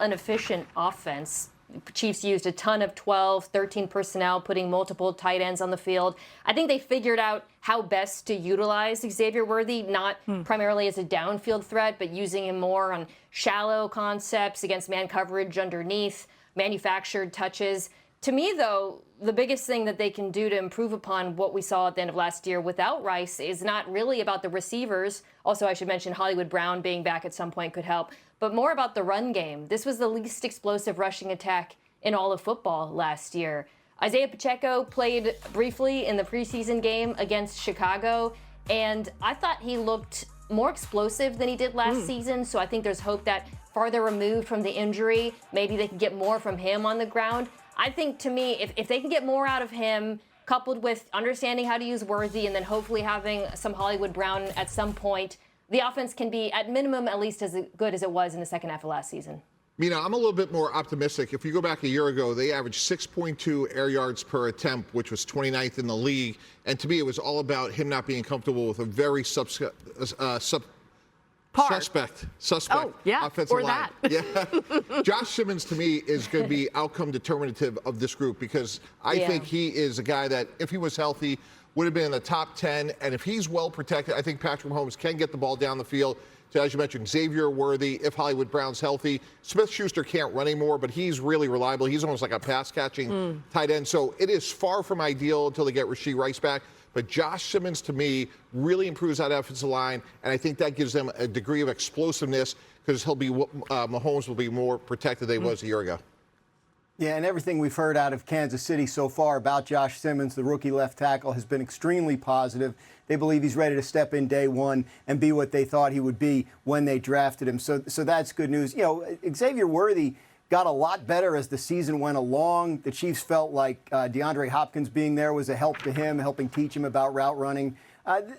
an efficient offense. Chiefs used a ton of 12, 13 personnel, putting multiple tight ends on the field. I think they figured out how best to utilize Xavier Worthy, not primarily as a downfield threat, but using him more on shallow concepts against man coverage underneath, manufactured touches. To me, though, the biggest thing that they can do to improve upon what we saw at the end of last year without Rice is not really about the receivers. Also, I should mention Hollywood Brown being back at some point could help, but more about the run game. This was the least explosive rushing attack in all of football last year. Isaiah Pacheco played briefly in the preseason game against Chicago, and I thought he looked more explosive than he did last season, so I think there's hope that farther removed from the injury, maybe they can get more from him on the ground. I think, to me, if they can get more out of him, coupled with understanding how to use Worthy and then hopefully having some Hollywood Brown at some point, the offense can be, at minimum, at least as good as it was in the second half of last season. Mina, I'm a little bit more optimistic. If you go back a year ago, they averaged 6.2 air yards per attempt, which was 29th in the league. And to me, it was all about him not being comfortable with a very suspect Oh, yeah, offensive or line. that. Yeah. Josh Simmons, to me, is going to be outcome determinative of this group because I think he is a guy that, if he was healthy, would have been in the top 10. And if he's well protected, I think Patrick Mahomes can get the ball down the field. So as you mentioned, Xavier Worthy, if Hollywood Brown's healthy. Smith-Schuster can't run anymore, but he's really reliable. He's almost like a pass-catching tight end. So it is far from ideal until they get Rashee Rice back. But Josh Simmons, to me, really improves that offensive line, and I think that gives them a degree of explosiveness because Mahomes will be more protected than he was a year ago. Yeah, and everything we've heard out of Kansas City so far about Josh Simmons, the rookie left tackle, has been extremely positive. They believe he's ready to step in day one and be what they thought he would be when they drafted him. So that's good news. You know, Xavier Worthy got a lot better as the season went along. The Chiefs felt like DeAndre Hopkins being there was a help to him, helping teach him about route running.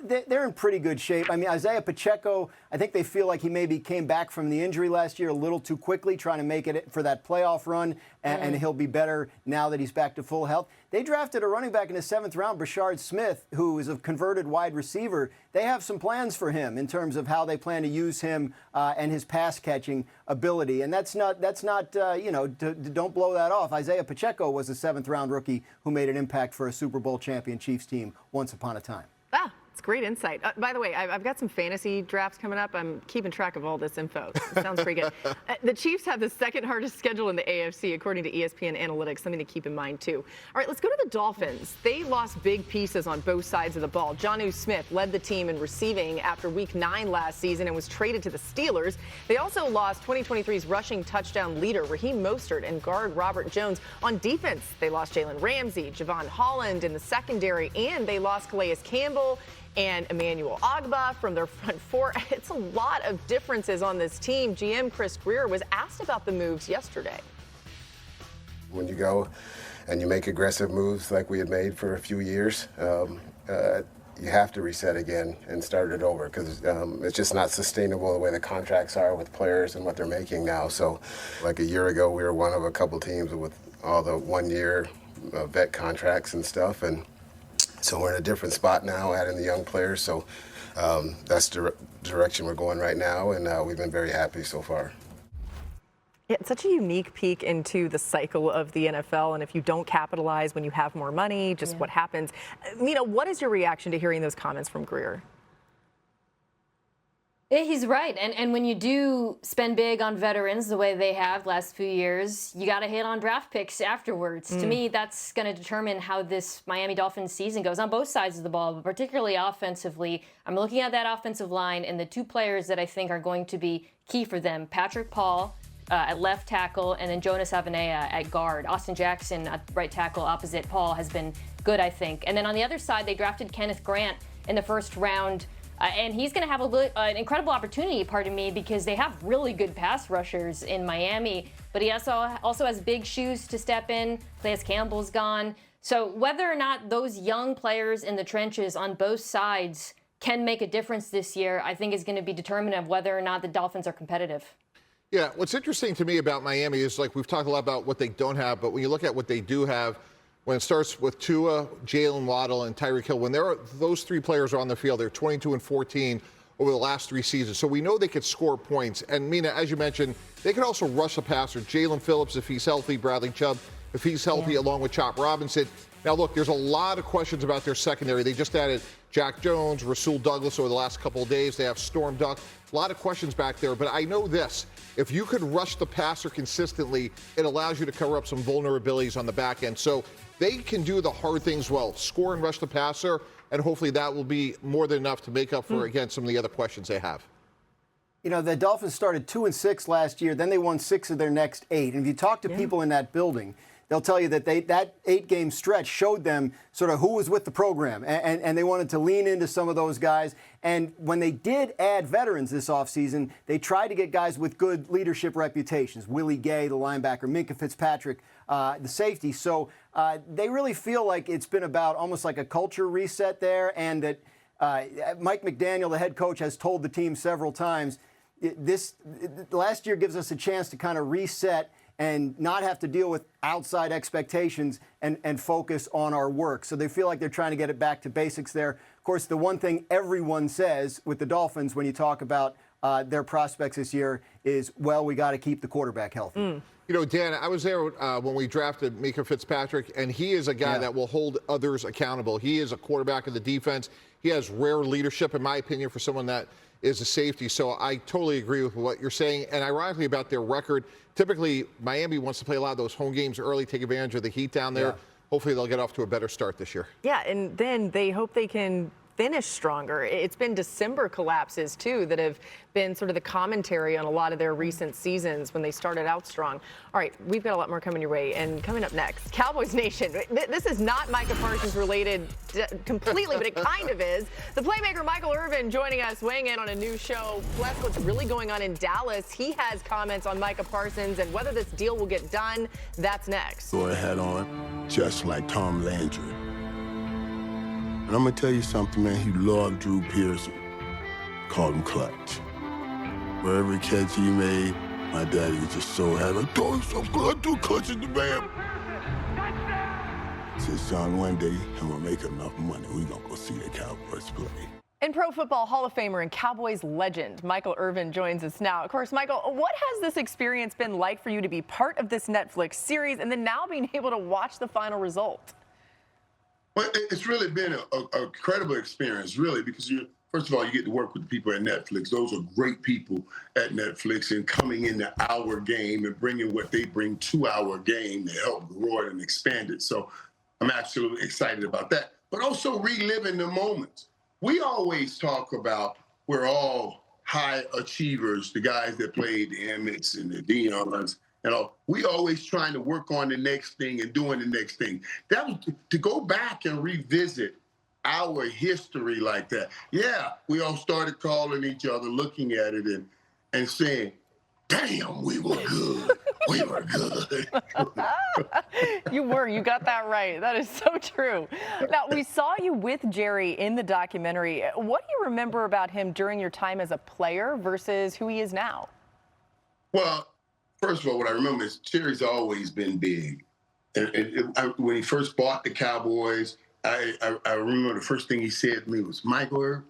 They're in pretty good shape. I mean, Isaiah Pacheco, I think they feel like he maybe came back from the injury last year a little too quickly, trying to make it for that playoff run, and he'll be better now that he's back to full health. They drafted a running back in the 7th round, Rashee Smith, who is a converted wide receiver. They have some plans for him in terms of how they plan to use him and his pass-catching ability. And that's not don't blow that off. Isaiah Pacheco was a 7th round rookie who made an impact for a Super Bowl champion Chiefs team once upon a time. It's great insight. By the way, I've got some fantasy drafts coming up. I'm keeping track of all this info. It sounds pretty good. The Chiefs have the second hardest schedule in the AFC, according to ESPN Analytics. Something to keep in mind, too. All right, let's go to the Dolphins. They lost big pieces on both sides of the ball. Jonnu Smith led the team in receiving after Week 9 last season and was traded to the Steelers. They also lost 2023's rushing touchdown leader, Raheem Mostert, and guard Robert Jones. On defense, they lost Jalen Ramsey, Javon Holland in the secondary, and they lost Calais Campbell and Emmanuel Ogbah from their front four. It's a lot of differences on this team. GM Chris Greer was asked about the moves yesterday. When you go and you make aggressive moves like we had made for a few years, you have to reset again and start it over because it's just not sustainable the way the contracts are with players and what they're making now. So like a year ago, we were one of a couple teams with all the 1-year vet contracts and stuff. And so we're in a different spot now, adding the young players. So that's the direction we're going right now, and we've been very happy so far. Yeah, it's such a unique peek into the cycle of the NFL, and if you don't capitalize when you have more money, just what happens. Mina, what is your reaction to hearing those comments from Greer? Yeah, he's right. And when you do spend big on veterans the way they have last few years, you got to hit on draft picks afterwards. To me, that's going to determine how this Miami Dolphins season goes on both sides of the ball, but particularly offensively. I'm looking at that offensive line and the two players that I think are going to be key for them, Patrick Paul at left tackle and then Jonas Avenea at guard. Austin Jackson at right tackle opposite Paul has been good, I think. And then on the other side, they drafted Kenneth Grant in the first round. And he's going to have an incredible opportunity, pardon me, because they have really good pass rushers in Miami. But he also has big shoes to step in. Calais Campbell's gone. So whether or not those young players in the trenches on both sides can make a difference this year, I think is going to be determinant of whether or not the Dolphins are competitive. Yeah, what's interesting to me about Miami is, like, we've talked a lot about what they don't have, but when you look at what they do have, when it starts with Tua, Jalen Waddle, and Tyreek Hill, when those three players are on the field, they're 22 and 14 over the last 3 seasons. So we know they could score points. And Mina, as you mentioned, they could also rush the passer. Jalen Phillips, if he's healthy, Bradley Chubb, if he's healthy, along with Chop Robinson. Now, look, there's a lot of questions about their secondary. They just added Jack Jones, Rasul Douglas over the last couple of days. They have Storm Duck. A lot of questions back there. But I know this. If you could rush the passer consistently, it allows you to cover up some vulnerabilities on the back end. So they can do the hard things well, score and rush the passer, and hopefully that will be more than enough to make up for, again, some of the other questions they have. You know, the Dolphins started 2-6 last year. Then they won 6 of their next 8. And if you talk to people in that building, they'll tell you that that 8-game stretch showed them sort of who was with the program, and they wanted to lean into some of those guys. And when they did add veterans this offseason, they tried to get guys with good leadership reputations. Willie Gay, the linebacker, Minkah Fitzpatrick, the safety. So they really feel like it's been about almost like a culture reset there, and that Mike McDaniel, the head coach, has told the team several times, last year gives us a chance to kind of reset and not have to deal with outside expectations and focus on our work. So they feel like they're trying to get it back to basics there. Of course, the one thing everyone says with the Dolphins when you talk about their prospects this year is, well, we got to keep the quarterback healthy. You know, Dan, I was there when we drafted Minkah Fitzpatrick, and he is a guy that will hold others accountable. He is a quarterback of the defense. He has rare leadership, in my opinion, for someone that is a safety. So I totally agree with what you're saying. And ironically about their record, typically Miami wants to play a lot of those home games early, take advantage of the heat down there. Hopefully they'll get off to a better start this year. Yeah, and then they hope they can finish stronger. It's been December collapses, too, that have been sort of the commentary on a lot of their recent seasons when they started out strong. All right, we've got a lot more coming your way. And coming up next, Cowboys Nation. This is not Micah Parsons related completely, but it kind of is. The playmaker Michael Irvin joining us, weighing in on a new show, plus what's really going on in Dallas. He has comments on Micah Parsons and whether this deal will get done. That's next. Go ahead on, just like Tom Landry. And I'm going to tell you something, man. He loved Drew Pearson. Called him Clutch. For every catch he made, my daddy was just so happy. I told him so good. Do Clutch is the man. Said, son, one day I'm going to make enough money. We're going to go see the Cowboys play. And Pro Football Hall of Famer and Cowboys legend Michael Irvin joins us now. Of course, Michael, what has this experience been like for you to be part of this Netflix series and then now being able to watch the final result? Well, it's really been a incredible experience, really, because first of all, you get to work with the people at Netflix. Those are great people at Netflix, and coming into our game and bringing what they bring to our game to help grow it and expand it. So I'm absolutely excited about that. But also reliving the moments. We always talk about we're all high achievers, the guys that played the Emmets and the Deons. We always trying to work on the next thing and doing the next thing. That was to go back and revisit our history like that. Yeah, we all started calling each other, looking at it and saying, damn, we were good. We were good. You got that right. That is so true. Now, we saw you with Jerry in the documentary. What do you remember about him during your time as a player versus who he is now? Well, first of all, what I remember is Jerry's always been big. And when he first bought the Cowboys, I remember the first thing he said to me was, Mike, the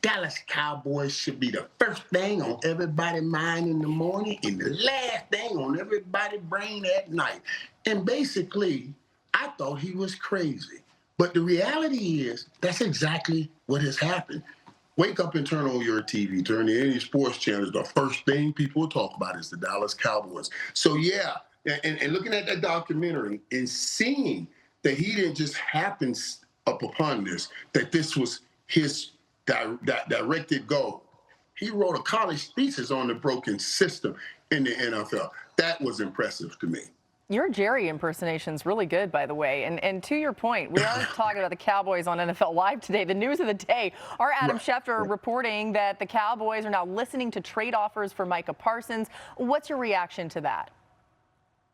Dallas Cowboys should be the first thing on everybody's mind in the morning and the last thing on everybody's brain at night. And basically, I thought he was crazy. But the reality is that's exactly what has happened. Wake up and turn on your TV, turn to any sports channels. The first thing people will talk about is the Dallas Cowboys. So, yeah, and looking at that documentary and seeing that he didn't just happen up upon this, that this was his directed goal. He wrote a college thesis on the broken system in the NFL. That was impressive to me. Your Jerry impersonation's really good, by the way. And to your point, we are talking about the Cowboys on NFL Live today. The news of the day, our Adam Schefter reporting that the Cowboys are now listening to trade offers for Micah Parsons. What's your reaction to that?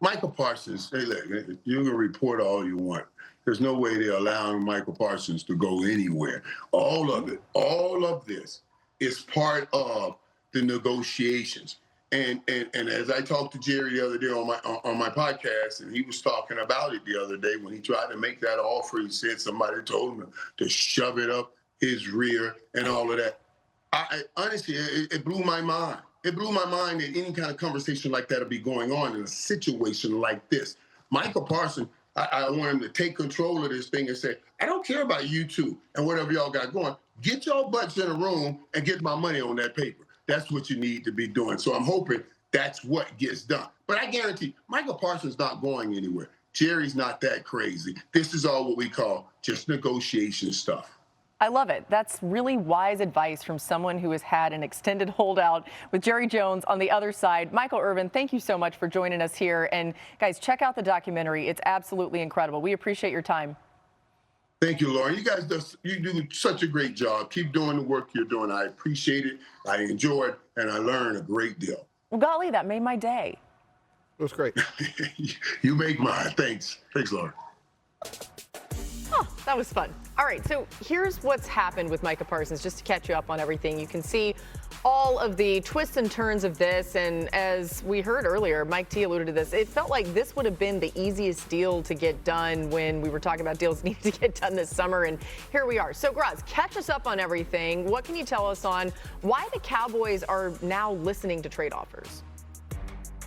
Micah Parsons, hey, look, you can report all you want. There's no way they're allowing Micah Parsons to go anywhere. All of it, all of this is part of the negotiations. And as I talked to Jerry the other day on my podcast, and he was talking about it the other day when he tried to make that offer, he said somebody told him to shove it up his rear and all of that. I honestly, it blew my mind. It blew my mind that any kind of conversation like that would be going on in a situation like this. Michael Parsons, I want him to take control of this thing and say, I don't care about you two and whatever y'all got going. Get your butts in a room and get my money on that paper. That's what you need to be doing. So I'm hoping that's what gets done. But I guarantee Michael Parsons not going anywhere. Jerry's not that crazy. This is all what we call just negotiation stuff. I love it. That's really wise advice from someone who has had an extended holdout with Jerry Jones on the other side. Michael Irvin, thank you so much for joining us here. And guys, check out the documentary. It's absolutely incredible. We appreciate your time. Thank you, Lauren. You guys do such a great job. Keep doing the work you're doing. I appreciate it. I enjoy it, and I learn a great deal. Well, golly, that made my day. It was great. You make mine. Thanks. Thanks, Lauren. Oh, that was fun. All right, so here's what's happened with Micah Parsons, just to catch you up on everything. You can see all of the twists and turns of this, and as we heard earlier, Mike T alluded to this, it felt like this would have been the easiest deal to get done when we were talking about deals needing to get done this summer, and here we are. So, Graz, catch us up on everything. What can you tell us on why the Cowboys are now listening to trade offers?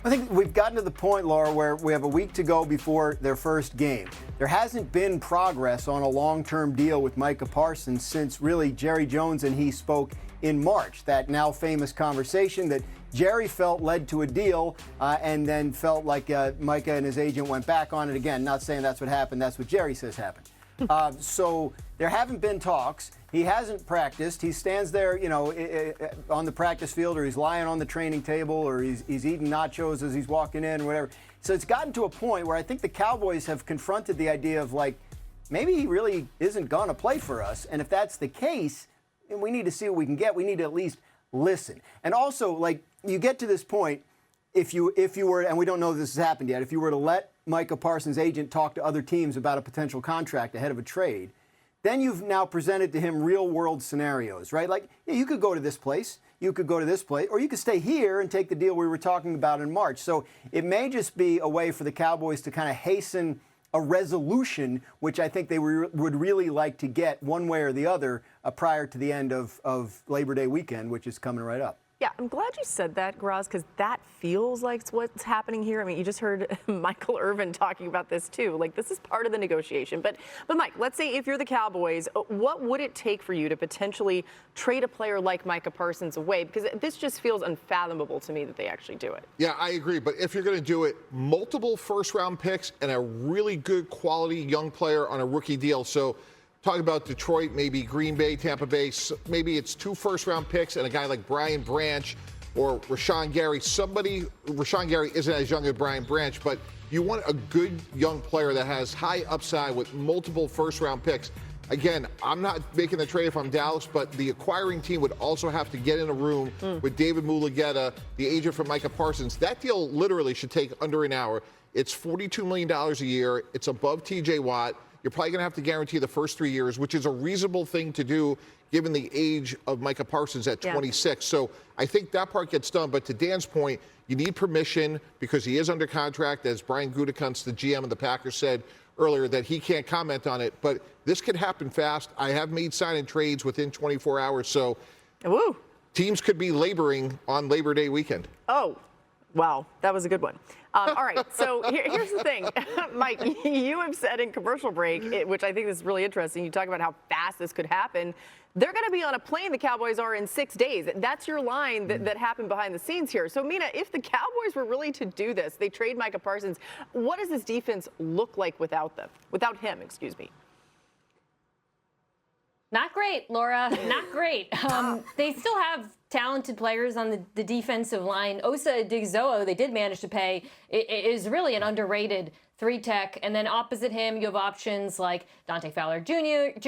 I think we've gotten to the point, Laura, where we have a week to go before their first game. There hasn't been progress on a long-term deal with Micah Parsons since really Jerry Jones and he spoke in March. That now famous conversation that Jerry felt led to a deal and then felt like Micah and his agent went back on it again. Not saying that's what happened. That's what Jerry says happened. So there haven't been talks. He hasn't practiced. He stands there, on the practice field, or he's lying on the training table, or he's eating nachos as he's walking in, or whatever. So it's gotten to a point where I think the Cowboys have confronted the idea of, like, maybe he really isn't going to play for us. And if that's the case, then we need to see what we can get. We need to at least listen. And also, like, you get to this point, if you were, and we don't know if this has happened yet, if you were to let Micah Parsons' agent talk to other teams about a potential contract ahead of a trade, then you've now presented to him real-world scenarios, right? Like, yeah, you could go to this place, you could go to this place, or you could stay here and take the deal we were talking about in March. So it may just be a way for the Cowboys to kind of hasten a resolution, which I think they would really like to get one way or the other prior to the end of Labor Day weekend, which is coming right up. Yeah, I'm glad you said that, Graz, because that feels like what's happening here. I mean, you just heard Michael Irvin talking about this too. Like, this is part of the negotiation. But Mike, let's say if you're the Cowboys, what would it take for you to potentially trade a player like Micah Parsons away? Because this just feels unfathomable to me that they actually do it. Yeah, I agree. But if you're going to do it, multiple first-round picks and a really good quality young player on a rookie deal. So talking about Detroit, maybe Green Bay, Tampa Bay, maybe it's 2 first-round picks and a guy like Brian Branch or Rashawn Gary. Rashawn Gary isn't as young as Brian Branch, but you want a good young player that has high upside with multiple first-round picks. Again, I'm not making the trade if I'm Dallas, but the acquiring team would also have to get in a room with David Mulugheta, the agent for Micah Parsons. That deal literally should take under an hour. It's $42 million a year. It's above TJ Watt. You're probably going to have to guarantee the first 3 years, which is a reasonable thing to do given the age of Micah Parsons at 26. So I think that part gets done. But to Dan's point, you need permission because he is under contract, as Brian Gutekunst, the GM of the Packers, said earlier, that he can't comment on it. But this could happen fast. I have made sign-in trades within 24 hours. So teams could be laboring on Labor Day weekend. Oh, wow. That was a good one. All right, so here's the thing. Mike, you have said in commercial break, which I think is really interesting, you talk about how fast this could happen. They're going to be on a plane, the Cowboys are, in 6 days. That's your line that happened behind the scenes here. So, Mina, if the Cowboys were really to do this, they trade Micah Parsons, what does this defense look like without him, excuse me? Not great, Laura. Not great. They still have talented players on the defensive line. Osa Odighizuwa, they did manage to pay, is really an underrated 3-tech. And then opposite him, you have options like Dante Fowler Jr.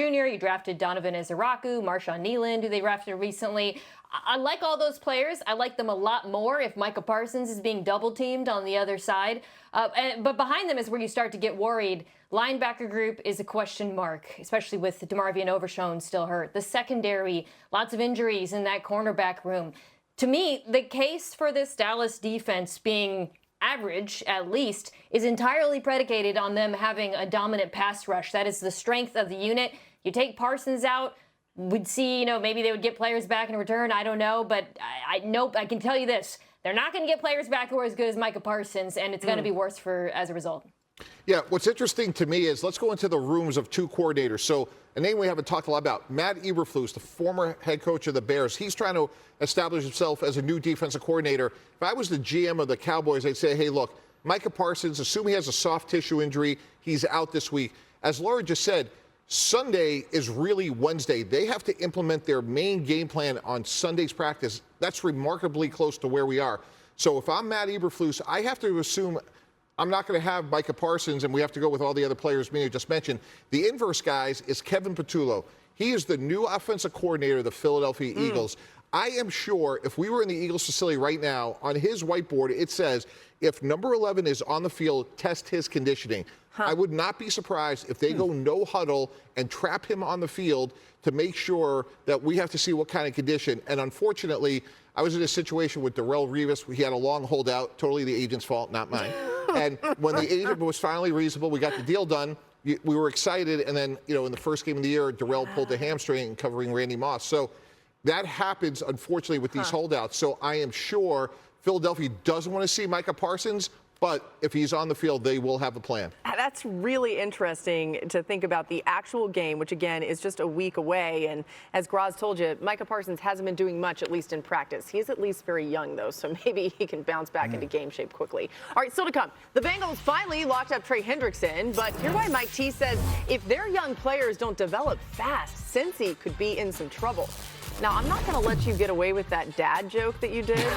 You drafted Donovan Ezeraku, Marshawn Nealand, who they drafted recently. I like all those players. I like them a lot more if Micah Parsons is being double-teamed on the other side. But behind them is where you start to get worried. Linebacker group is a question mark, especially with DeMarvion Overshown still hurt. The secondary, lots of injuries in that cornerback room. To me, the case for this Dallas defense being average, at least, is entirely predicated on them having a dominant pass rush. That is the strength of the unit. You take Parsons out, we'd see, maybe they would get players back in return. I don't know, but nope. I can tell you this: they're not going to get players back who are as good as Micah Parsons, and it's going to be worse as a result. Yeah, what's interesting to me is let's go into the rooms of two coordinators. So a name we haven't talked a lot about, Matt Eberflus, the former head coach of the Bears. He's trying to establish himself as a new defensive coordinator. If I was the GM of the Cowboys, I'd say, hey, look, Micah Parsons, assume he has a soft tissue injury, he's out this week. As Laura just said, Sunday is really Wednesday. They have to implement their main game plan on Sunday's practice. That's remarkably close to where we are. So if I'm Matt Eberflus, I have to assume I'm not going to have Micah Parsons, and we have to go with all the other players Mina just mentioned. The inverse, guys, is Kevin Patullo. He is the new offensive coordinator of the Philadelphia Eagles. I am sure if we were in the Eagles facility right now, on his whiteboard, it says, if number 11 is on the field, test his conditioning. I would not be surprised if they go no huddle and trap him on the field to make sure that we have to see what kind of condition. And unfortunately, I was in a situation with Darrelle Revis. He had a long holdout, totally the agent's fault, not mine. And when the agent was finally reasonable, we got the deal done. We were excited. And then, in the first game of the year, Darrelle pulled the hamstring covering Randy Moss. So that happens, unfortunately, with these holdouts. So I am sure Philadelphia doesn't want to see Micah Parsons, but if he's on the field, they will have a plan. That's really interesting to think about the actual game, which, again, is just a week away. And as Graz told you, Micah Parsons hasn't been doing much, at least in practice. He is at least very young, though, so maybe he can bounce back into game shape quickly. All right, still to come. The Bengals finally locked up Trey Hendrickson, but here's why Mike T says if their young players don't develop fast, Cincy could be in some trouble. Now, I'm not going to let you get away with that dad joke that you did.